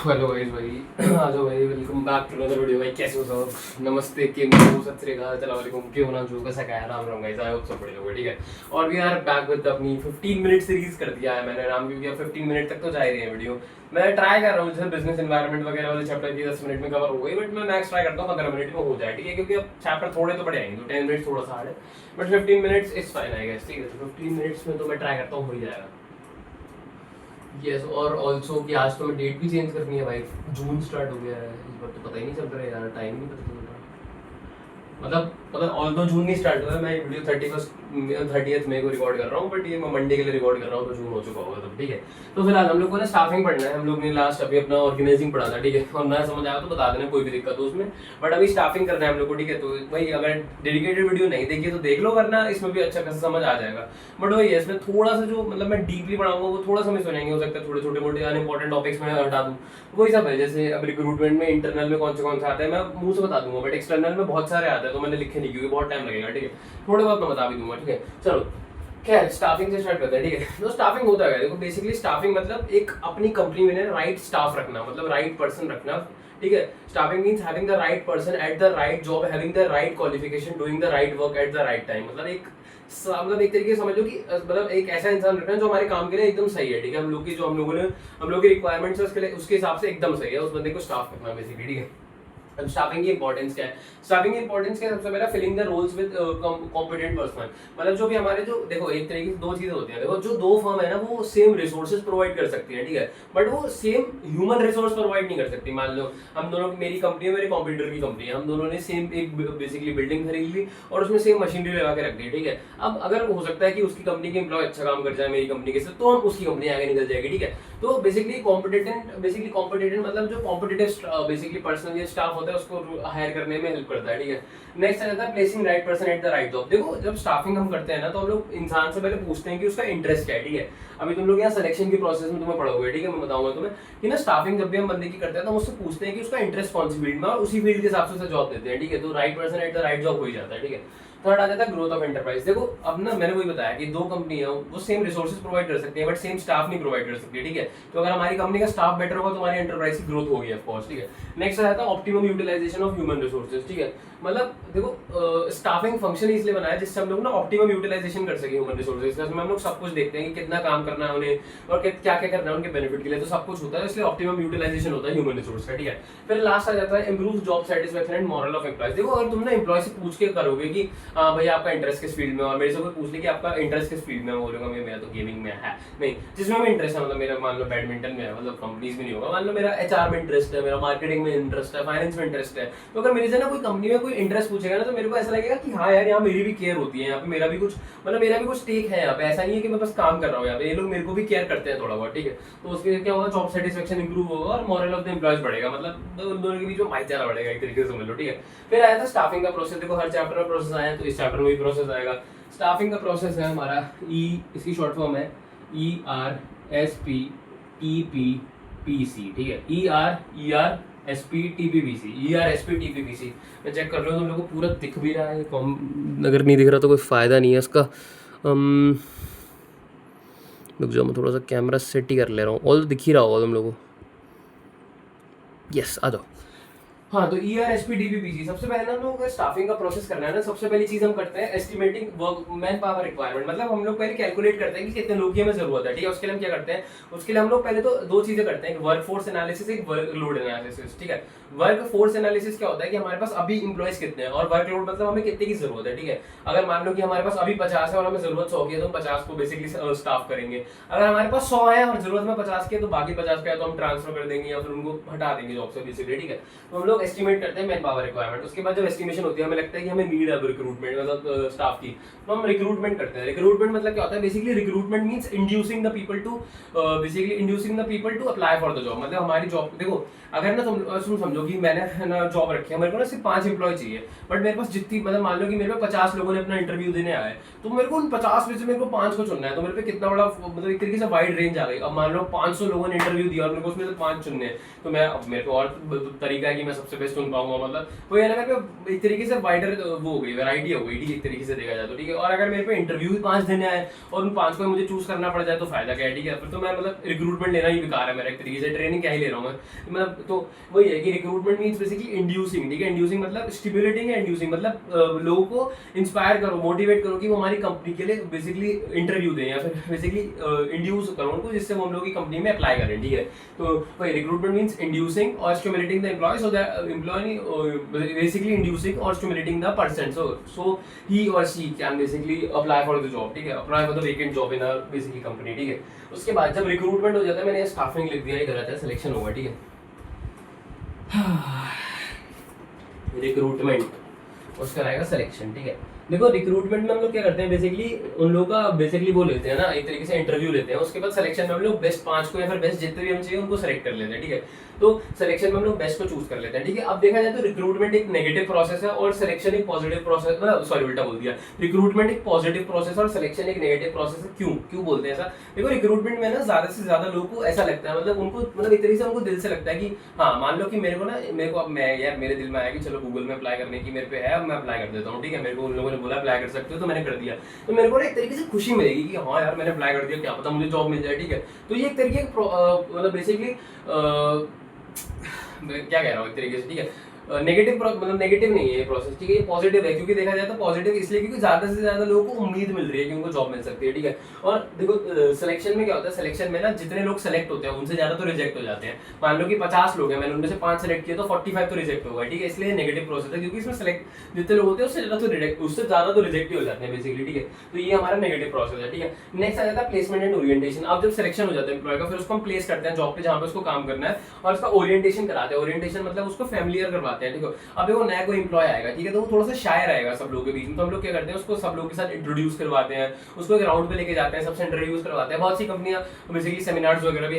Hello guys भाई आ जाओ भाई, welcome back to another video. भाई कैसे हो सब? नमस्ते, केम हो, सत श्री अकाल, अस्सलाम वालेकुम, क्यों होना जो कैसा क्या है, Ram Ram guys, I hope सब बढ़िया होगा। ठीक है, और वी आर बैक विद अपनी 15 मिनट सीरीज कर दिया है मैंने नाम, क्योंकि अब 15 मिनट तक तो जा ही रही है वीडियो। मैं ट्राई कर रहा हूँ जैसे बिजनेस एनवायरनमेंट वगैरह वाले चैप्टर की 10 मिनट में कवर हो गई, बट मैं मैक्स ट्राई करता हूँ 15 मिनट में हो जाए। ठीक है, क्योंकि अब चैप्टर थोड़े तो बड़े आएंगे, तो 10 मिनट्स थोड़ा सा हार्ड है, but 15 minutes is fine I guess. ठीक है, तो 15 मिनट्स में तो मैं ट्राई करता हूँ हो ही जाएगा। यस, और ऑल्सो कि आज तो मैं डेट भी चेंज करनी है भाई, जून स्टार्ट हो गया है इस बार, तो पता ही नहीं चल रहा है यार, टाइम नहीं पता चल रहा। मतलब ऑल तो जून नहीं स्टार्ट हुआ है, मैं वीडियो 30th मई को रिकॉर्ड कर रहा हूँ, बट ये मैं मंडे के लिए रिकॉर्ड कर रहा हूँ, तो जून हो चुका होगा तब। ठीक है, तो फिलहाल हम लोग को ना स्टाफिंग पढ़ना है। हम लोग ने लास्ट अभी अपना ऑर्गेनाइजिंग पढ़ा था। ठीक है, और ना समझ आया तो बता देना, कोई भी दिक्कत हो उसमें, बट अभी स्टाफिंग करना है हम लोग को। ठीक है, तो भाई अगर डेडिकेटेड वीडियो नहीं देखी तो देख लो, वरना इसमें भी अच्छा खासा समझ आ जाएगा। बट वही है, इसमें थोड़ा सा जो मतलब मैं डीपली पढ़ाऊंगा वो थोड़ा सा मिस हो जाएंगे, हो सकता है थोड़े छोटे मोटे अनइंपॉर्टेंट टॉपिक्स में हटा दूँ। वही सब है, जैसे अब रिक्रूटमेंट में इंटरनल में कौन से आते हैं मैं मुंह से बता दूंगा, बट एक्सटर्नल में बहुत सारे आते हैं, तो मैंने लिखे नहीं क्योंकि बहुत टाइम लगेगा। ठीक है, थोड़े बहुत मैं बता भी दूंगा। ठीक है, चलो खैर स्टाफिंग से स्टार्ट करते हैं। ठीक है, तो स्टाफिंग होता है, देखो बेसिकली स्टाफिंग मतलब एक अपनी कंपनी में राइट स्टाफ रखना, मतलब राइट पर्सन रखना। ठीक है, staffing means having the right person at the right job, having the right qualification, doing the right work at the right time. मतलब एक तरीके से समझ लो कि मतलब एक ऐसा इंसान रखना जो हमारे काम के लिए एकदम सही है। ठीक है, हम लोग की रिक्वायरमेंट्स है उसके हिसाब से एकदम सही है, उस बंदे को स्टाफ रखना बेसिकली। ठीक है, अब स्टाफिंग की इंपॉर्टेंस क्या है? स्टाफिंग की इंपॉर्टेंस क्या है? सबसे पहला filling the roles with competent person. मतलब जो भी हमारे जो देखो एक तरीके से दो चीजें होती हैं। देखो जो दो फर्म है ना वो सेम रिसोर्सेज प्रोवाइड कर सकती है। ठीक है, बट वो सेम ह्यूमन रिसोर्स प्रोवाइड नहीं कर सकती। मान लो हम दोनों, मेरी कंपनी है, मेरे कंप्यूटर की कंपनी है, हम दोनों ने सेम एक बेसिकली बिल्डिंग खरीद ली और उसमें सेम मशीनरी लगा के रख दी। ठीक है, अब अगर हो सकता है कि उसकी कंपनी के एम्प्लॉय अच्छा काम कर जाए मेरी कंपनी के साथ, तो हम उसकी कंपनी आगे निकल जाएगी। ठीक है, तो बेसिकली कॉम्पिटेटेंट मतलब जो कॉम्पिटेटिव बेसिकली पर्सनल स्टाफ होता है उसको हायर करने में हेल्प करता है। ठीक है, नेक्स्ट आ जाता है placing right person at the right job. देखो जब स्टाफिंग हम करते हैं ना, तो हम लोग इंसान से पहले पूछते हैं कि उसका इंटरेस्ट क्या है। ठीक है, अभी तुम लोग यहाँ सिलेक्शन के प्रोसेस में तुम्हें पढ़ोगे। ठीक है, मैं बताऊंगा तुम्हें कि ना स्टाफिंग जब भी हम बंदे की करते हैं तो हम उससे पूछते हैं कि उसका इंटरेस्ट कौन सी फील्ड में, और उसी फील्ड के हिसाब से उसे जॉब देते हैं। ठीक है, तो right person at the right job हो ही जाता है। ठीक है, थर्ड आ जाता है ग्रोथ ऑफ एंटरप्राइज। देखो अब ना मैंने वही बताया कि दो कंपनी है वो सेम रिसोर्सेज प्रोवाइड कर सकती है, बट सेम स्टाफ नहीं प्रोवाइड कर सकती। ठीक है, तो अगर हमारी कंपनी का स्टाफ बेटर होगा तो हमारी एंटरप्राइज की ग्रोथ होगी ऑफ कोर्स। ठीक है, नेक्स्ट आ जाता है optimum utilization of human resources. ठीक है, मतलब देखो स्टाफिंग फंक्शन इसलिए बनाया जिससे हम लोग ना ऑप्टिमम यूटिलाइजेशन कर सके ह्यूमन रिसोर्सेज का। हम लोग सब कुछ देखते हैं कि कितना काम करना है उन्हें और क्या क्या करना है उनके बेनिफिट के लिए, तो सब कुछ होता है, इसलिए ऑप्टिमम यूटिलाइजेशन होता है ह्यूमन रिसोर्स का। ठीक है, फिर लास्ट आ जाता है improve job satisfaction and moral of employees. देखो अगर तुम ना एम्प्लॉय से पूछ के करोगे कि भाई आपका इंटरेस्ट किस फील्ड में, और मेरे से कोई पूछ ले कि आपका इंटरेस्ट किस फील्ड में, बोलूंगा मेरा तो गेमिंग में है, नहीं जिसमें मैं इंटरेस्ट है, मतलब मेरा मान लो बैडमिंटन में है, मतलब कंपनीज में नहीं होगा, मान लो मेरा एचआर में इंटरेस्ट है, मेरा मार्केटिंग में इंटरेस्ट है, फाइनेंस में इंटरेस्ट है, तो अगर मेरे से ना कोई कंपनी में कोई इंटरेस्ट पूछेगा ना, तो मेरे को ऐसा लगेगा कि हाँ यार यहाँ मेरी भी केयर होती है, यहाँ पे मेरा भी कुछ टेक है यहाँ पे, ऐसा नहीं है कि मैं बस काम कर रहा हूँ यहाँ पे, ये लोग मेरे को भी केयर करते हैं थोड़ा बहुत। ठीक है, तो उसके क्या होगा, जॉब सेटिस्फेक्शन इंप्रूव होगा और मॉरल ऑफ द एम्प्लॉयज बढ़ेगा, मतलब उन दोनों के बीच में भाईचारा बढ़ेगा एक तरीके से समझ लो। ठीक है, फिर आया था स्टाफिंग का प्रोसेस। देखो हर चैप्टर में प्रोसेस आया, तो इस चैप्टर में भी प्रोसेस आएगा। स्टाफिंग का प्रोसेस है हमारा इसकी शॉर्ट फॉर्म है ERSPTPPC। ठीक है, ERSPTPPC। मैं चेक कर रहा हूँ तुम लोग को पूरा दिख भी रहा है, अगर नहीं दिख रहा तो कोई फ़ायदा नहीं है इसका। रुक जाओ, मैं थोड़ा सा कैमरा सेट ही कर ले रहा हूँ, और दिख ही रहा होगा तुम लोगों को। यस, आ जाओ। हाँ, तो ERSPDPPG सबसे पहले ना हम लोग स्टाफिंग का प्रोसेस करना है ना, सबसे पहली चीज हम करते हैं estimating work man power requirement. मतलब हम लोग पहले कैलकुलेट करते हैं कि कितने लोग की हमें जरूरत है। ठीक है, उसके लिए हम क्या करते हैं, उसके लिए हम लोग पहले तो दो चीजें करते हैं, एक वर्क फोर्स एनालिसिस, एक वर्क लोड एनालिसिस। ठीक है, वर्क फोर्स एनालिसिस क्या होता है कि हमारे पास अभी इंप्लॉयज कितने हैं, और वर्क लोड मतलब हमें कितने की जरूरत है। ठीक है, अगर मान लो कि हमारे पास अभी 50 है और हमें जरूरत 100 की है, तो हम 50 को बेसिकली स्टाफ करेंगे। अगर हमारे पास 100 है और जरूरत में 50 की है, तो बाकी 50 का तो हम ट्रांसफर कर देंगे या फिर उनको हटा देंगे जॉब से बेसिकली। ठीक है, तो हम लोग एस्टिमेट करते हैं मैन पावर रिक्वायरमेंट। उसके बाद जब एस्टिमेशन होती है, हमें लगता है कि हमें नीड है रिक्रूटमेंट, मतलब स्टाफ की, तो हम रिक्रूटमेंट करते हैं। रिक्रूटमेंट मतलब क्या होता है, basically recruitment means inducing the people to apply for the job. मतलब हमारी जॉब, देखो अगर ना तुम समझो कि मैंने ना जॉब रखी है, मेरे को ना सिर्फ 5 एम्प्लॉय चाहिए, बट मेरे पास जितनी, मतलब मान लो कि मेरे पे 50 लोगों ने अपना इंटरव्यू देने आए, तो मेरे को उन 50 में से मेरे को 5 को चुनना है, तो मेरे पे कितना बड़ा मतलब एक तरीके से वाइड रेंज आ गई। अब मान लो 500 लोगों ने इंटरव्यू दिया और मेरे को उसमें से 5 चुनने हैं, तो मैं अब मेरे को और तरीका है कि मैं सबसे सबसे बेस्ट चुन पाऊंगा, मतलब वो है ना मेरे पे एक तरीके से वाइडर वो हो गई, वैरायटी हो गई, ठीक है, एक तरीके से देखा जाए तो, ठीक है। और अगर मेरे पे इंटरव्यू भी 5 देने आए और उन 5 को मुझे चूज करना पड़ जाए तो फायदा क्या है, ठीक है। फिर तो मैं मतलब रिक्रूटमेंट लेना ही बेकार है मेरा एक तरीके से, ट्रेनिंग क्या ही ले रहा हूँ मैं, मतलब तो वही है कि रिक्रूटमेंट मीन्स बेसिकली इंड्यूसिंग, ठीक है। इंड्यूसिंग मतलब स्टिमुलेटिंग है, इंड्यूसिंग मतलब लोगों को इंस्पायर करो, मोटिवेट करो कि वो हमारी कंपनी के लिए बेसिकली इंटरव्यू दें, या फिर बेसिकली इंड्यूस करो उनको, जिससे वो हम लोग की कंपनी में अप्लाई करें, ठीक है। तो वही रिक्रूटमेंट मीन्स इंड्यूसिंग और stimulating the employ, so that employ basically inducing और stimulating the person, so he और she can basically apply for the job, ठीक है, apply for the vacant job in a basically company, ठीक है। उसके बाद जब रिक्रूटमेंट हो जाता है, मैंने स्टाफिंग लिख दिया, ये गलत है, सिलेक्शन होगा, ठीक है। रिक्रूटमेंट उसका रहेगा सिलेक्शन, ठीक है। देखो रिक्रूटमेंट में हम लोग क्या करते हैं, बेसिकली उन लोगों का बेसिकली वो लेते हैं ना, एक तरीके से इंटरव्यू लेते हैं, उसके बाद सिलेक्शन में हम लोग बेस्ट 5 को या फिर बेस्ट जितने भी हम चाहिए उनको सेलेक्ट कर लेते हैं, ठीक है। तो सिलेक्शन में हम लोग बेस्ट को चूज कर लेते हैं, ठीक है। अब देखा जाए तो रिक्रूटमेंट एक नेगेटिव प्रोसेस है और सिलेक्शन एक पॉजिटिव प्रोसेस, मतलब सॉरी उल्टा बोल दिया, रिक्रूटमेंट एक पॉजिटिव प्रोसेस और सिलेक्शन एक नेगेटिव प्रोसेस है। क्यों क्यों बोलते हैं ऐसा? देखो रिक्रूटमेंट में ना ज्यादा से ज्यादा लोगों को ऐसा लगता है, मतलब उनको मतलब एक तरीके से उनको दिल से लगता है कि हाँ मान लो कि मेरे को अब मैं यार मेरे दिल में आया कि चलो गूगल में अप्लाई करने की मेरे पे है, अब मैं अप्लाई कर देता हूँ, ठीक है। मेरे को उन लोगों ने बोला अप्लाई कर सकते हो तो मैंने कर दिया, तो मेरे को ना एक तरीके से खुशी मिलेगी कि हाँ यार मैंने अप्लाई कर दिया, क्या पता मुझे जॉब मिल जाए, ठीक है। तो ये एक तरीके मतलब बेसिकली क्या कह रहा हूँ एक तरीके से, ठीक है, नेगेटिव मतलब नेगेटिव नहीं है ये प्रोसेस, ठीक है, ये पॉजिटिव है। क्योंकि देखा जाए तो पॉजिटिव इसलिए क्योंकि ज्यादा से ज्यादा लोगों को उम्मीद मिल रही है कि उनको जॉब मिल सकती है, ठीक है। और देखो सिलेक्शन में क्या होता है, सिलेक्शन में ना जितने लोग सेलेक्ट होते हैं उनसे ज्यादा तो रिजेक्ट हो जाते हैं। मान लो कि 50 लोग हैं, मैंने उनमें से 5 सेलेक्ट किए तो 45 तो रिजेक्ट होगा, ठीक है। इसलिए नेगेटिव प्रोसेस है, क्योंकि इसमें सेलेक्ट जितने लोग होते हैं उससे ज्यादा तो रिजेक्ट ही हो जाते हैं बेसिकली, ठीक है। तो ये हमारा नेगेटिव प्रोसेस है, ठीक है। नेक्स्ट आ जाता है प्लेसमेंट एंड ओरिएंटेशन। अब जब सिलेक्शन हो जाता है एम्प्लॉय का, फिर उसको हम प्लेस करते हैं जॉब पे जहाँ पे उसको काम करना है, और उसका ओरिएंटेशन कराते हैं। ओरिएंटेशन मतलब उसको फैमिलियर करवाते हैं, ठीक है। अब देखो नया कोई एम्प्लॉय आएगा, ठीक है, तो वो थोड़ा सा शाय रहेगा सब लोगों के बीच में, तो हम लोग क्या करते हैं उसको सब लोगों के साथ इंट्रोड्यूस करवाते हैं, उसको एक राउंड पे लेके जाते हैं, सबसे इंट्रोड्यूस करवाते हैं। बहुत सी कंपनियां बेसिकली सेमिनार्स वगैरह भी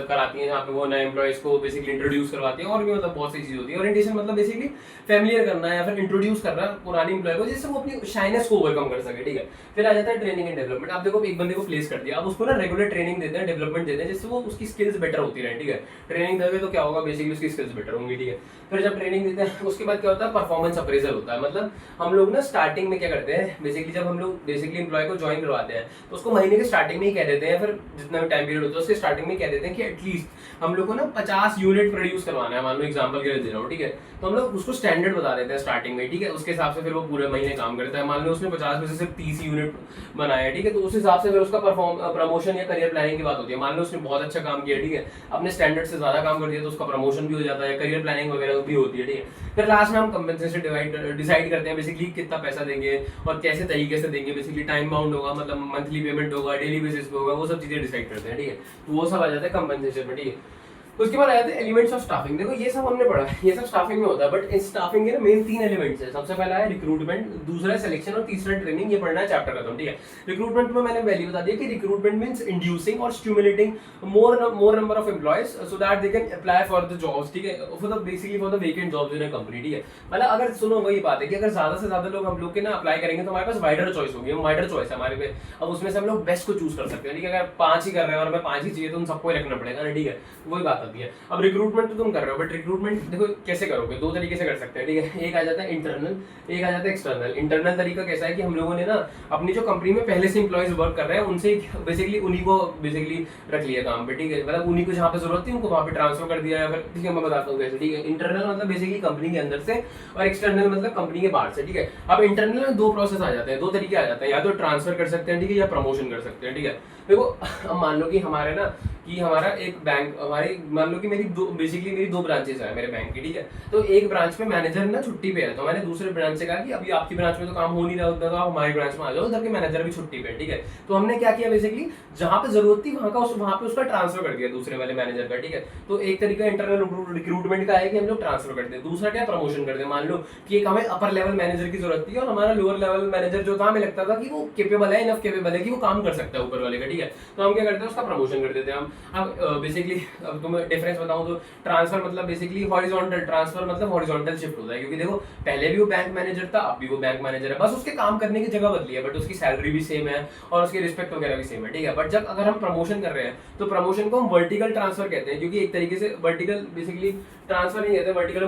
कराती हैं जहाँ पे वो नए एम्प्लॉयज को बेसिकली इंट्रोड्यूस करवाती हैं, और भी मतलब बहुत सी चीज होती है। ओरिएंटेशन मतलब बेसिकली फैमिलियर करना या फिर इंट्रोड्यूस करना पुरानी एम्प्लॉय को, जिससे वो अपनी शाइनेस को ओवरकम कर सके, ठीक है। फिर आ जाता है ट्रेनिंग एंड डेवलपमेंट। आप देखो एक बंदे को प्लेस कर दिया, अब उसको ना रेगुलर ट्रेनिंग देते हैं, डेवलपमेंट देते हैं, जिससे वो उसकी स्किल्स बेटर होती रहे, ठीक है। ट्रेनिंग दोगे तो क्या होगा, बेसिकली उसकी स्किल्स बेटर होंगी, ठीक है। फिर जब ट्रेनिंग देते हैं उसके बाद क्या होता है, परफॉर्मेंस अप्रेजल होता है। मतलब हम लोग ना स्टार्टिंग में क्या करते हैं, बेसिकली जब हम लोग बेसिकली एम्प्लॉय को ज्वाइन करवाते हैं तो उसको महीने के स्टार्टिंग में ही कह देते हैं, फिर जितना भी टाइम पीरियड होता है उसके स्टार्टिंग में कह देते हैं कि एटलीस्ट हम लोग को ना 50 यूनिट प्रोड्यूस करवाना है, मान लो एग्जांपल के लिए दे रहा हूँ, ठीक है। तो हम लोग उसको स्टैंडर्ड बता देते हैं स्टार्टिंग में, ठीक है। उसके हिसाब से फिर वो पूरे महीने काम करता है। मान लो उसने 50 में से सिर्फ 30 यूनिट बनाया है, ठीक है, तो उस हिसाब से फिर उसका प्रमोशन या करियर प्लानिंग की बात होती है। मान लो उसने बहुत अच्छा काम किया, ठीक है, अपने स्टैंडर्ड से ज्यादा काम कर दिया तो उसका प्रमोशन भी हो जाता है, करियर प्लानिंग वगैरह भी होती है, ठीक है। फिर लास्ट में हम कंपनसेशन डिसाइड करते हैं बेसिकली कितना पैसा देंगे और कैसे तरीके से देंगे। बेसिकली टाइम बाउंड होगा, मतलब मंथली पेमेंट होगा, डेली बेसिस पे होगा, वो सब चीजें डिसाइड करते हैं, ठीक है। तो वो सब आ जाता है कंपनसेशन में, ठीक है। उसके बाद आ जाते हैं एलिमेंट्स ऑफ स्टाफिंग। देखो ये सब हमने पढ़ा, ये सब स्टाफिंग में होता है, बट इस स्टाफिंग के ना मेन 3 एलिमेंट्स है। सबसे पहला है रिक्रूटमेंट, दूसरा है सिलेक्शन और तीसरा ट्रेनिंग। ये पढ़ना है चैप्टर खत्म, ठीक है। रिक्रूटमेंट में मैंने वैल्यू बता दिया कि रिक्रूटमेंट मींस इंड्यूसिंग और stimulating more number of employees so that they can apply for the jobs, ठीक है, for the basically for the vacant jobs in a company, ठीक है। मतलब अगर सुनो वही बात है कि अगर ज्यादा से ज्यादा लोग हम लोग के ना अप्लाई करेंगे तो हमारे पास वाइडर चॉइस होगी, हम वाइडर चॉइस है हमारे पे। अब उसमें से हम लोग बेस्ट को चूज कर सकते हैं, ठीक है। अगर 5 ही कर रहे हैं और हमें 5 ही चाहिए तो उन सबको ही रखना पड़ेगा ना, ठीक है। वही बात आती है। अब रिक्रूटमेंट तो तुम कर रहे हो, बट रिक्रूटमेंट देखो कैसे करोगे, 2 तरीके से कर सकते हैं, ठीक है। एक आ जाता है इंटरनल, एक आ जाता है एक्सटर्नल। इंटरनल तरीका कैसा है कि हम लोगों ने ना अपनी जो कंपनी में पहले से एम्प्लॉइज वर्क कर रहे हैं उनसे बेसिकली उन्हीं को बेसिकली रख लिया काम पे, ठीक है। मतलब उन्हीं को जहाँ पे जरूरत थी उनको वहाँ पे ट्रांसफर कर दिया, या फिर ठीक है मैं बताता हूँ कैसे, ठीक है। इंटरनल मतलब बेसिकली कंपनी के अंदर से, और एक्सटर्नल मतलब कंपनी के बाहर से, ठीक है। अब इंटरनल में 2 प्रोसेस आ जाते हैं, 2 तरीके आ जाते हैं, या तो ट्रांसफर कर सकते हैं, ठीक है, या प्रमोशन कर सकते हैं, ठीक है। देखो अब मान लो कि हमारे ना कि हमारा एक बैंक, हमारी मान लो कि मेरी मेरी 2 ब्रांचेस है मेरे बैंक की, ठीक है। तो एक ब्रांच में मैनेजर ना छुट्टी पे है, तो मैंने दूसरे ब्रांच से कहा कि अभी आपकी ब्रांच में तो काम हो नहीं रहा होता, तो आप हमारी ब्रांच में आ जाओ, उधर के मैनेजर भी छुट्टी पे, ठीक है। तो हमने क्या किया बेसिकली जहां पे जरूरत थी वहां पे उसका ट्रांसफर कर दिया दूसरे वाले मैनेजर का, ठीक है। तो एक तरीका इंटरनल रिक्रूटमेंट का है कि हम लोग ट्रांसफर कर दें। दूसरा क्या, प्रमोशन कर दें। मान लो कि एक हमें अपर लेवल मैनेजर की जरूरत थी और हमारा लोअर लेवल मैनेजर जो था हमें लगता था कि वो केपेबल है, इनफ केपेबल है कि वो काम कर सकता है ऊपर वाले का, ठीक है। तो हम क्या करते हैं, उसका प्रमोशन कर देते हैं हम। अब बेसिकली अब तुम्हें डिफरेंस बताऊं तो ट्रांसफर मतलब बेसिकली हॉरिजॉन्टल, ट्रांसफर मतलब हॉरिजॉन्टल शिफ्ट होता है, क्योंकि देखो पहले भी वो बैंक मैनेजर था, अब भी वो बैंक मैनेजर है, बस उसके काम करने की जगह बदली है, बट उसकी सैलरी भी सेम है और उसकी रिस्पेक्ट वगैरह भी सेम है, ठीक है। बट जब अगर हम प्रमोशन कर रहे हैं तो प्रमोशन को हम वर्टिकल ट्रांसफर कहते हैं, क्योंकि एक तरीके से वर्टिकल बेसिकली ट्रांसफर नहीं कहते, वर्टिकल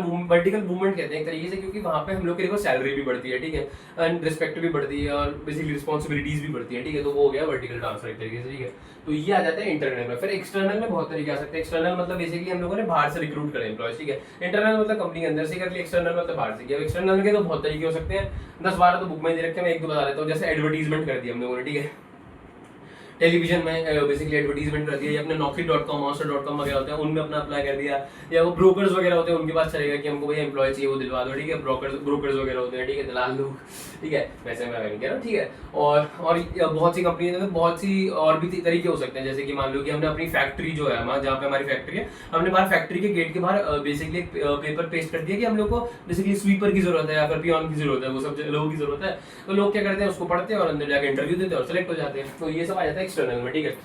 मूवमेंट कहते हैं एक तरीके से, क्योंकि वहां पे हम लोग की देखो सैलरी भी बढ़ती है, ठीक है, एंड रिस्पेक्ट भी बढ़ती है और बेसिकली रिस्पॉन्सिबिलिटीज भी बढ़ती है, ठीक है। तो वो हो गया वर्टिकल ट्रांसफर एक तरीके से, ठीक है। तो ये आ जाता है इंटरनल में। फिर एक्सटर्नल में बहुत तरीके आ सकते हैं। एक्सटर्नल मतलब बेसिकली हम लोगों ने बाहर से रिक्रूट करे एम्प्लॉयज, ठीक है। इंटरनल मतलब कंपनी के अंदर से कर लिया, एक्सटर्नल मतलब बाहर से किया। एक्सटर्नल के तो बहुत तरीके हो सकते हैं, 10-12 तो बुक में दे रखे हैं, मैं एक दो बता देता हूँ। जैसे एडवर्टीजमेंट कर दिया हम लोगों ने, ठीक है, टेलीविजन में बेसिकली एडवर्टीजमेंट कर दिया, या अपने Naukri.com, Monster.com वगैरह होते हैं उनमें अपना अप्लाई कर दिया, या वो ब्रोकर्स वगैरह होते हैं उनके पास चलेगा कि हमको भैया एम्प्लॉय चाहिए, वो दिलवा दो, ठीक है। ब्रोकर्स वगैरह होते हैं, ठीक है, दलाल लोग, ठीक है, वैसे मैं नहीं कह रहा हूँ, ठीक है। और बहुत सी कंपनी है, बहुत सी और भी तरीके हो सकते हैं, जैसे कि मान लो कि हमने अपनी फैक्ट्री जो है जहाँ पे हमारी फैक्ट्री है, हमने बाहर फैक्ट्री के गेट के बाहर बेसिकली पेपर पेस्ट कर दिया कि हम लोग को बेसिकली स्वीपर की जरूरत है या फिर पियोन की जरूरत है, वो सब लोगों की जरूरत है। तो लोग क्या करते हैं, उसको पढ़ते हैं और अंदर जाकर इंटरव्यू देते हैं और सेलेक्ट हो जाते हैं। तो ये सब आ जाता है एक्सटर्नल में, ठीक है।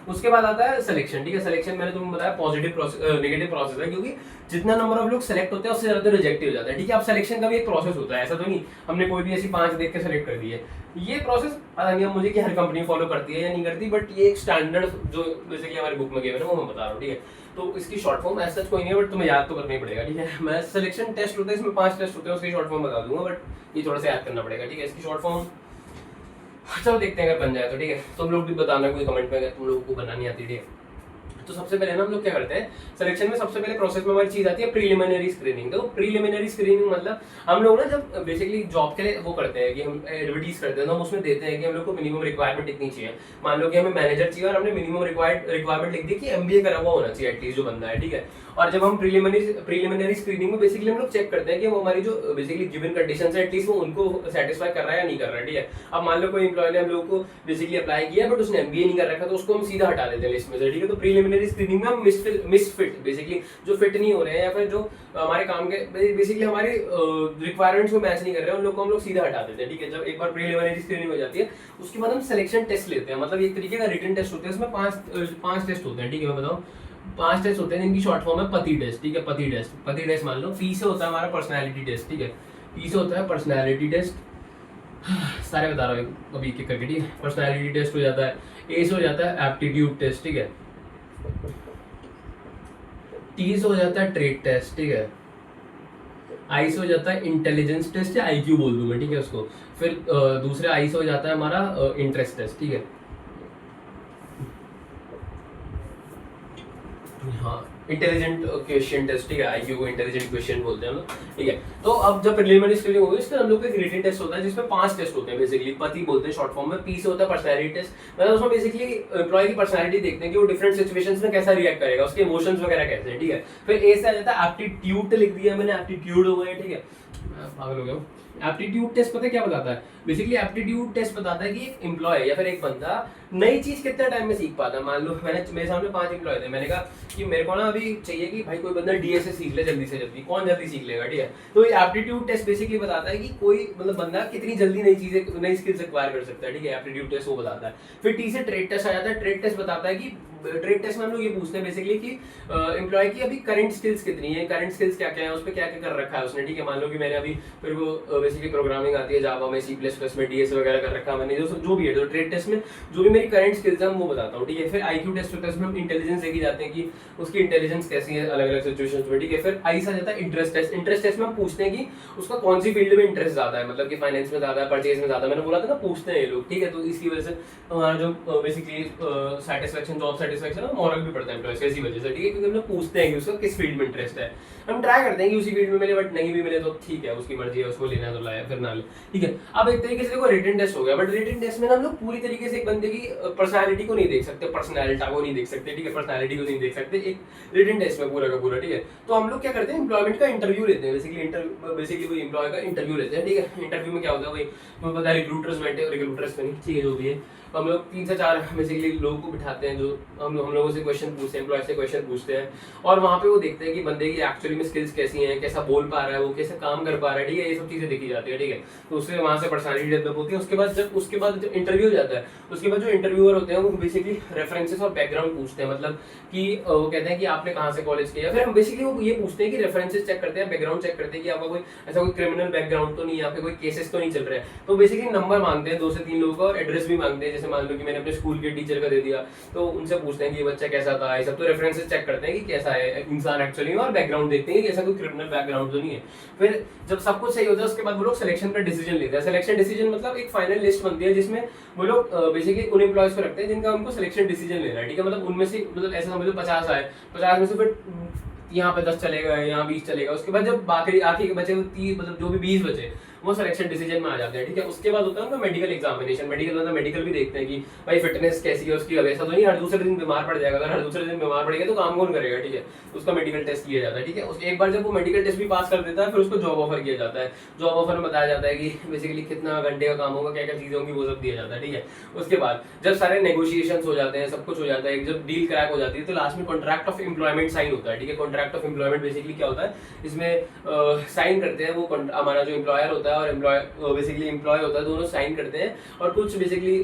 उसके बाद आता है सिलेक्शन, ठीक है। सिलेक्शन मैंने तुम्हें बताया पॉजिटिव प्रोसेस, नेगेटिव प्रोसेस है, क्योंकि जितना नंबर ऑफ लोग सेलेक्ट होते हैं उससे ज्यादा रिजेक्ट हो जाता है, ठीक है। अब सिलेक्शन का भी एक प्रोसेस होता है, ऐसा तो नहीं हमने कोई भी ऐसी 5 देख के सेलेक्ट कर दी है। ये प्रोसेस पता नहीं मुझे कि हर कंपनी फॉलो करती है या नहीं करती, बट ये एक स्टैंडर्ड जो बेसिकली हमारी बुक में गिवन है वो मैं बता रहा हूँ, ठीक है। तो इसकी शॉर्ट फॉर्म ऐसा कोई नहीं है, बट तुम्हें याद तो करना ही पड़ेगा, ठीक है। मैं सिलेक्शन टेस्ट होता है, इसमें 5 टेस्ट होते हैं, उसकी शॉर्ट फॉर्म बता दूंगा, बट ये थोड़ा सा याद करना पड़ेगा, ठीक है। इसकी शॉर्ट फॉर्म चलो देखते हैं अगर बन जाए तो, ठीक है। तुम लोग भी बताना कोई कमेंट में अगर तुम लोगों को बनानी आती, ठीक है। तो सबसे पहले ना हम लोग क्या करते हैं, सिलेक्शन में सबसे पहले प्रोसेस में हमारी चीज आती है प्रीलिमिनरी स्क्रीनिंग। तो प्रीलिमिनरी स्क्रीनिंग मतलब हम लोग ना जब बेसिकली जॉब के लिए वो करते हैं कि हम एडवर्टीज करते हैं, तो हम उसमें देते हैं कि हम लोग को मिनिमम रिक्वायरमेंट इतनी चाहिए। मान लो कि हमें मैनेजर चाहिए और हमने मिनिमम रिक्वायरमेंट लिख दी कि एमबीए करा हुआ होना चाहिए एटलीस्ट जो बंदा है, ठीक है। और जब हम प्रीलिमिनरी स्क्रीनिंग में बेसिकली हम लोग चेक करते हैं कि वो हमारी जो बेसिकली गिवन कंडीशंस है एटलीस्ट वो उनको सेटिस्फाई कर रहा है या नहीं कर रहा है, ठीक है। अब मान लो कोई एम्प्लॉय ने हम लोगों को बेसिकली अप्लाई किया बट उसने एमबीए नहीं कर रखा, तो उसको हम सीधा हटा देते हैं लिस्ट में से, ठीक है। तो प्रीलिमिनरी स्क्रीनिंग में हम मिसफिट बेसिकली जो फिट नहीं हो रहे हैं या फिर जो हमारे काम के बेसिकली हमारे रिक्वायरमेंट्स को मैच नहीं कर रहे हैं, उन लोग को हम लोग सीधा हटा देते हैं, ठीक है। जब एक बार प्रीलिमिनरी स्क्रीनिंग हो जाती है उसके बाद हम सिलेक्शन टेस्ट लेते हैं, मतलब एक तरीके का रिटन टेस्ट होता है, उसमें 5 टेस्ट होते हैं, ठीक है। मैं बताऊँ 5 टेस्ट होते हैं जिनकी शॉर्ट फॉर्म है पति टेस्ट, ठीक है। पति टेस्ट मान लो। पी से होता है हमारा पर्सनैलिटी टेस्ट, ठीक है। पी से होता है पर्सनैलिटी टेस्ट, सारे बता रहा हूँ अभी एक एक करके, ठीक है। पर्सनैलिटी टेस्ट हो जाता है। ए से हो जाता है एप्टीट्यूड टेस्ट, ठीक है। टी से हो जाता है ट्रेड टेस्ट, ठीक है। आई से हो जाता है इंटेलिजेंस टेस्ट या आईक्यू बोल दूं मैं, ठीक है उसको। फिर दूसरे आई से हो जाता है हमारा इंटरेस्ट टेस्ट, ठीक है। हाँ, इंटेलिजेंट क्वेश्चन टेस्ट, ठीक है। आईक्यू को इंटेलिजेंट क्वेश्चन बोलते हैं हम लोग, ठीक है। तो अब जब प्रीलिमिनरी स्क्रीनिंग होगी इसके हम लोग का एक रिटन टेस्ट होता है जिसमें 5 टेस्ट होते हैं बेसिकली, पति बोलते हैं शॉर्ट फॉर्म में। पी से होता है पर्सनैलिटी टेस्ट, मतलब उसमें बेसिकली एम्प्लॉय की पर्सनैलिटी देखते हैं कि वो डिफरेंट सिचुएशंस में कैसा रिएक्ट करेगा, उसके इमोशंस वगैरह कैसे हैं, ठीक है। फिर ए से आ जाता है एप्टीट्यूड, लिख दिया मैंने, एप्टीट्यूड हो गया, ठीक है। पागल हो गया। एप्टीट्यूड टेस्ट पता है क्या बताता है, बेसिकली एप्टीट्यूड टेस्ट बताता है कि एक एम्प्लॉय या फिर एक बंदा नई चीज कितने टाइम में सीख पाता है। मान लो मेरे सामने 5 एम्प्लॉय थे, मैंने कहा कि मेरे को ना अभी चाहिए कि भाई कोई बंदा डीएसए सीख ले जल्दी से जल्दी, कौन जल्दी सीख लेगा, ठीक है। तो ये एप्टीट्यूड टेस्ट बेसिकली बताता है कि कोई मतलब बंदा कितनी जल्दी नई चीजें नई स्किल्स एक्वायर कर सकता है, ठीक है। एप्टीट्यूड टेस्ट वो बताता है। फिर टी से ट्रेड टेस्ट आ जाता है। ट्रेड टेस्ट बताता है कि ट्रेड टेस्ट में हम लोग ये पूछते हैं बेसिकली कि एम्प्लॉय की अभी करंट स्किल्स कितनी है, करंट स्किल्स क्या क्या है, उस पर क्या क्या कर रखा है उसने, ठीक है। मान लो कि मैंने अभी फिर वो बेसिकली प्रोग्रामिंग आती है जावा में, C++ में, डीएस वगैरह कर रखा है मैंने, जो भी है। तो ट्रेड टेस्ट में जो भी मेरी करंट स्किल्स है वो बताता हूँ, ठीक है। फिर आईक्यू टेस्ट होता है, उसमें हम इंटेलिजेंस देखी जाते हैं कि उसकी इंटेलिजेंस कैसी है अलग अलग सिचुएशंस में, ठीक है। फिर आई से आ जाता है इंटरेस्ट टेस्ट। इंटरेस्ट टेस्ट में हम पूछते हैं कि उसका कौन सी फील्ड में इंटरेस्ट ज्यादा है, मतलब कि फाइनेंस में ज्यादा है, परचेज में ज्यादा, मैंने बोला था ना पूछते हैं ये लोग, ठीक है। तो इसकी वजह से हमारा जो basically satisfaction, job satisfaction moral भी पड़ता है एम्प्लॉयज की, इसी वजह से, ठीक है। क्योंकि हम लोग पूछते हैं कि उसका किस फील्ड में इंटरेस्ट है, हम ट्राई करते हैं कि उसी फील्ड में मिले, बट नहीं भी मिले तो ठीक है, उसकी मर्जी है, उसको लेना है तो लाया, फिर ना ले, ठीक है। अब एक तरीके से देखो रिटन टेस्ट हो गया, बट रिटन टेस्ट में हम लोग पूरी तरीके से एक बंदे की पर्सनैलिटी को नहीं देख सकते, पर्सनैलिटी को नहीं देख सकते, ठीक है। पर्सनैलिटी को नहीं देख सकते एक रिटन टेस्ट में पूरा का पूरा, ठीक है। तो हम लोग क्या करते हैं, एम्प्लॉयमेंट का इंटरव्यू लेते हैं, बेसिकली कोई एम्प्लॉय का इंटरव्यू लेते हैं, ठीक है। इंटरव्यू में क्या होता है भाई तुम्हें पता है, रिक्रूटर्स बैठे, रिक्रूटर्स नहीं, ठीक है, जो भी है। तो हम लोग 3 से 4 बेसिकली लोगों को बिठाते हैं जो हम लोगों से क्वेश्चन पूछते हैं, एम्प्लॉय से क्वेश्चन पूछते हैं, और वहाँ पे वो देखते हैं कि बंदे की एक्चुअली में स्किल्स कैसी हैं, कैसा बोल पा रहा है, वो कैसे काम कर पा रहा है, ठीक है, ये सब चीज़ें देखी जाती है, ठीक है। तो उससे वहाँ से पर्सनैलिटी डेवलप होती है। उसके बाद जब इंटरव्यू हो जाता है, उसके बाद जो इंटरव्यूअर होते हैं वो बेसिकली रेफरेंसेस और बैकग्राउंड पूछते हैं, मतलब कि वो कहते हैं कि आपने कहाँ से कॉलेज किया, फिर हम बेसिकली वो ये पूछते हैं कि रेफरेंसेस चेक करते हैं, बैकग्राउंड चेक करते हैं कि आपका कोई ऐसा कोई क्रिमिनल बैकग्राउंड तो नहीं है, आपके कोई केसेस तो नहीं चल रहे हैं। तो बेसिकली नंबर मांगते हैं 2 से 3 लोगों का, और एड्रेस भी मांगते हैं। जैसे मान लो कि मैंने अपने स्कूल के टीचर का दे दिया, तो उनसे पूछते हैं कि ये बच्चा कैसा था, ये सब तो रेफरेंसेस चेक करते हैं कि कैसा है इंसान एक्चुअली में, और बैकग्राउंड देखते हैं कि ऐसा कोई क्रिमिनल बैकग्राउंड तो नहीं है। फिर जब सब कुछ सही होता है उसके बाद वो लोग सिलेक्शन का डिसीजन लेते हैं। सिलेक्शन डिसीजन मतलब एक फाइनल लिस्ट बनती है जिसमें वो लोग बेसिकली उन एम्प्लॉयज को रखते हैं जिनका उनको सिलेक्शन डिसीजन लेना है, ठीक है। मतलब उनमें से मतलब ऐसा समझ लो 50 आए, 50 में से फिर यहाँ पे 10 चलेगा, यहाँ 20 चलेगा, उसके बाद जब बाकी आखिरी के बचे 30, मतलब जो भी 20 बचे वो सिलेक्शन डिसीजन में आ जाते हैं, ठीक है। उसके बाद होता है उनका मेडिकल एग्जामिनेशन। मेडिकल मतलब मेडिकल भी देखते हैं कि भाई फिटनेस कैसी है उसकी। अब ऐसा तो नहीं हर दूसरे दिन बीमार पड़ जाएगा, अगर हर दूसरे दिन बीमार पड़ेगा तो काम कौन करेगा, ठीक है। उसका मेडिकल टेस्ट किया जाता है, ठीक है। एक बार जब वो मेडिकल टेस्ट भी पास कर देता है फिर उसको जॉब ऑफर किया जाता है। जॉब ऑफर में बताया जाता है कि बेसिकली कितना घंटे का काम होगा, क्या क्या चीज़ें होंगी, वो सब दिया जाता है, ठीक है। उसके बाद जब सारे नेगोशिएशन हो जाते हैं, सब कुछ हो जाता है, जब डील क्रैक हो जाती है, तो लास्ट में कॉन्ट्रैक्ट ऑफ एम्प्लॉयमेंट साइन होता है, ठीक है। कॉन्ट्रैक्ट ऑफ एम्प्लॉयमेंट बेसिकली क्या होता है, इसमें साइन करते हैं वो हमारा जो एम्प्लॉयर होता है और बेसिकली एम्प्लॉय होता है, दोनों साइन करते हैं और कुछ बेसिकली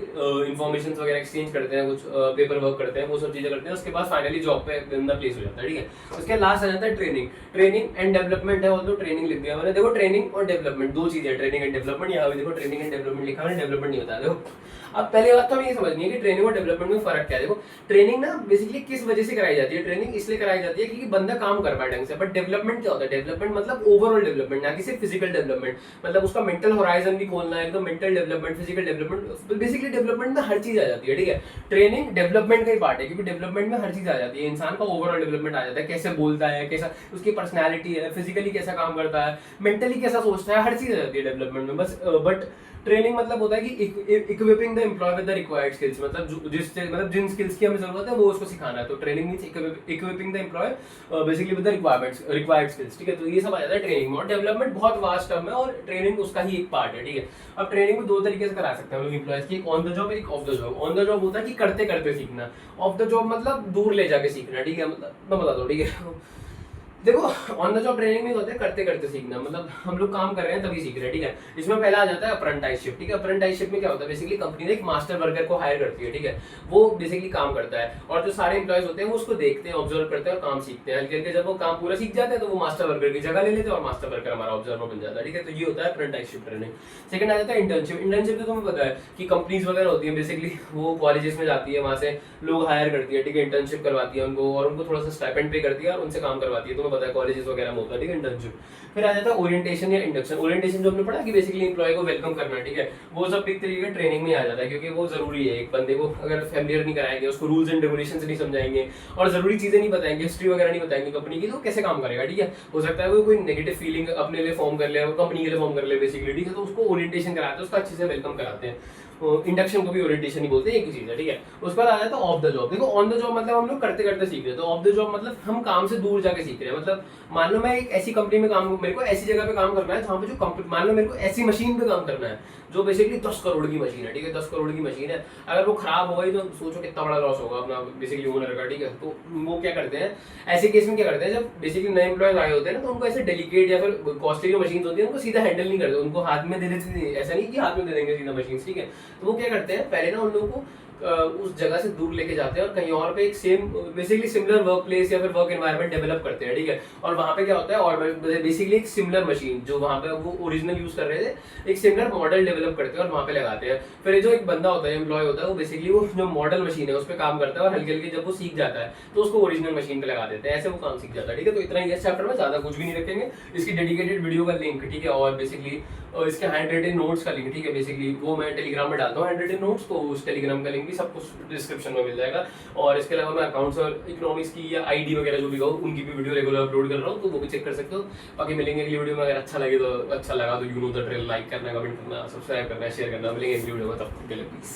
इन्फॉर्मेशन वगैरह एक्सचेंज करते हैं, कुछ पेपर वर्क करते हैं, वो सब चीजें करते हैं। उसके बाद फाइनली जॉब पे बंदा प्लेस हो जाता है, ठीक है। उसके लास्ट आ जाता है ट्रेनिंग एंड डेवलपमेंट है, और तो ट्रेनिंग लिख दिया मैंने। देखो ट्रेनिंग और डेवलपमेंट दो चीजें, ट्रेनिंग एंड डेवलपमेंट। यहाँ भी देखो ट्रेनिंग एंड डेवलपमेंट लिखा है, डेवलपमेंट नहीं होता है। देखो अब पहले बात तो हमें ये समझनी है कि ट्रेनिंग और डेवलपमेंट में फर्क क्या है। देखो ट्रेनिंग ना बेसिकली किस वजह से कराई जाती है, ट्रेनिंग इसलिए कराई जाती है क्योंकि बंदा काम कर पाए ढंग से। बट डेवलपमेंट क्या होता है, डेवलपमेंट मतलब ओवरऑल डेवलपमेंट, ना कि सिर्फ फिजिकल डेवलपमेंट। मतलब उसका मेंटल होराइजन भी खोलना है, एकदम mental development, physical development, basically development में हर चीज आ जाती है, ठीक है। ट्रेनिंग डेवलपमेंट का ही पार्ट है, क्योंकि डेवलपमेंट में हर चीज आ जाती है, इंसान का ओवरऑल डेवलपमेंट आ जाता है, कैसे बोलता है, कैसा उसकी पर्सनैलिटी है, फिजिकली कैसा काम करता है, मेंटली कैसा सोचता है, हर चीज आ जाती है डेवलपमेंट में बस। बट ट्रेनिंग मतलब होता है कि equipping the employ with the required skills, मतलब जिन स्किल्स की हमें जरूरत है वो उसको सिखाना है। तो training means equipping the employ basically with the required skills, ठीक है। तो ये सब आ जाता है ट्रेनिंग में। और डेवलपमेंट बहुत वास्ट टर्म है और ट्रेनिंग उसका ही एक पार्ट है, ठीक है। अब ट्रेनिंग में दो तरीके से करा सकते हैं हम लोग एम्प्लॉयज की, एक ऑन द जॉब, एक of the job. On the job होता है कि करते करते सीखना, ऑफ द जॉब मतलब दूर ले जाके सीखना, ठीक है। मतलब मैं बता दूं, ठीक है। देखो ऑन द जॉब ट्रेनिंग में होता है करते करते सीखना, मतलब हम लोग काम कर रहे हैं तभी सीख रहे हैं, ठीक है। इसमें पहला आ जाता है अप्रेंटिसशिप, ठीक है। अप्रेंटिसशिप में क्या होता है, बेसिकली कंपनी ने एक मास्टर वर्कर को हायर करती है, ठीक है। वो बेसिकली काम करता है और जो सारे एम्प्लॉयज होते हैं वो उसको देखते हैं, ऑब्जर्व करते हैं और काम सीखते हैं। हल्के हल्के जब वो काम पूरा सीख जाते हैं तो वो मास्टर वर्कर की जगह ले लेते हैं और मास्टर वर्कर हमारा ऑब्जर्वर बन जाता है, ठीक है। तो ये होता है अप्रेंटिसशिप ट्रेनिंग। सेकंड आ जाता है इंटर्नशिप। इंटर्नशिप तो तुम्हें पता है कि कंपनीज वगैरह होती है, बेसिकली वो कॉलेजेस में जाती है, वहां से लोग हायर करती है, ठीक है। इंटर्नशिप करवाती है उनको और उनको थोड़ा सा स्टाइपेंड पे करती है और उनसे काम करवाती है। तुम्हें पता है कॉलेजेस वगैरह होता है, ठीक है, इंटर्नशिप। फिर आ जाता है ओरिएंटेशन या इंडक्शन। ओरिएंटेशन जो हमने पढ़ा कि बेसिकली एम्प्लॉय को वेलकम करना, ठीक है, वो सब एक तरीके का ट्रेनिंग में आ जाता है, क्योंकि वो जरूरी है। एक बंदे को अगर फैमिलियर नहीं कराएंगे, उसको रूल्स एंड रेगुलेशंस नहीं समझाएंगे और जरूरी चीजें नहीं बताएंगे, हिस्ट्री वगैरह नहीं बताएंगे कंपनी की, तो कैसे काम करेगा, ठीक है। हो सकता है वो कोई नेगेटिव फीलिंग अपने लिए फॉर्म कर ले, कंपनी के लिए फॉर्म कर ले बेसिकली, ठीक है। तो उसको ओरिएंटेशन कराते हैं, उसका अच्छे से वेलकम कराते हैं। इंडक्शन को भी ओरिएंटेशन ही बोलते हैं, एक ही चीज है, ठीक है। उसके बाद आ जाता है ऑफ द जॉब। देखो ऑन द जॉब मतलब हम लोग करते करते सीख रहे हैं, तो ऑफ द जॉब मतलब हम काम से दूर जाके सीख रहे हैं। मतलब मान लो मैं एक ऐसी कंपनी में काम, मेरे को ऐसी जगह पे काम करना है जहाँ पे जो कंपनी, मान लो मेरे को ऐसी मशीन पे काम करना है जो बेसिकली 10 करोड़ की मशीन है, ठीक है। 10 करोड़ की मशीन है, अगर वो खराब हो गई तो सोचो कितना बड़ा लॉस होगा अपना बेसिकली ओनर का, ठीक है। तो वो क्या करते हैं ऐसे केस में, क्या करते हैं जब बेसिकली नए एम्प्लॉयज आए होते हैं ना, तो उनको ऐसे डेलिकेट या फिर कॉस्टली जो मशीन होती है उनको सीधा हैंडल नहीं करते, उनको हाथ में दे देते, ऐसा नहीं कि हाथ में दे देंगे सीधा मशीन, ठीक है। तो वो क्या करते हैं पहले ना उन लोगों को उस जगह से दूर लेके जाते हैं और कहीं और पे एक same basically similar work place या फिर वर्क एनवायरनमेंट डेवलप करते हैं, ठीक है। और वहाँ पे क्या होता है, और बेसिकली एक सिमिलर मशीन जो वहाँ पे वो ओरिजिनल यूज कर रहे थे, एक सिमिलर मॉडल डेवलप करते हैं और वहाँ पे लगाते हैं। फिर ये जो एक बंदा होता है, एम्प्लॉय होता है, वो बेसिकली वो जो मॉडल मशीन है उस पर काम करता है और हल्के हल्के जब वो सीख जाता है तो उसको ओरिजिनल मशीन पे लगा देते हैं, ऐसे वो काम सीख जाता है, ठीक है। तो इतना ही इस चैप्टर में, ज्यादा कुछ भी नहीं रखेंगे। इसकी डेडिकेटेड वीडियो का लिंक, ठीक है, और बेसिकली इसके हैंड रिटन नोट्स का लिंक, ठीक है, बेसिकली वो मैं टेलीग्राम में डालता हूँ हैंड रिटन नोट्स, तो उस टेलीग्राम का लिंक भी सब कुछ डिस्क्रिप्शन में मिल जाएगा। और इसके अलावा मैं अकाउंट्स और इकोनॉमिक्स की या आईडी वगैरह जो भी कहूँ उनकी भी वीडियो रेगुलर अपलोड कर रहा हूँ, तो वो भी चेक कर सकते हो। बाकी मिलेंगे अगली वीडियो में, अगर अच्छा लगे तो अच्छा लगा तो you know the drill, like करना, कमेंट करना, सब्सक्राइब करना, शेयर करना। मिलेंगे अगली वीडियो में, तब तक के लिए प्लीज।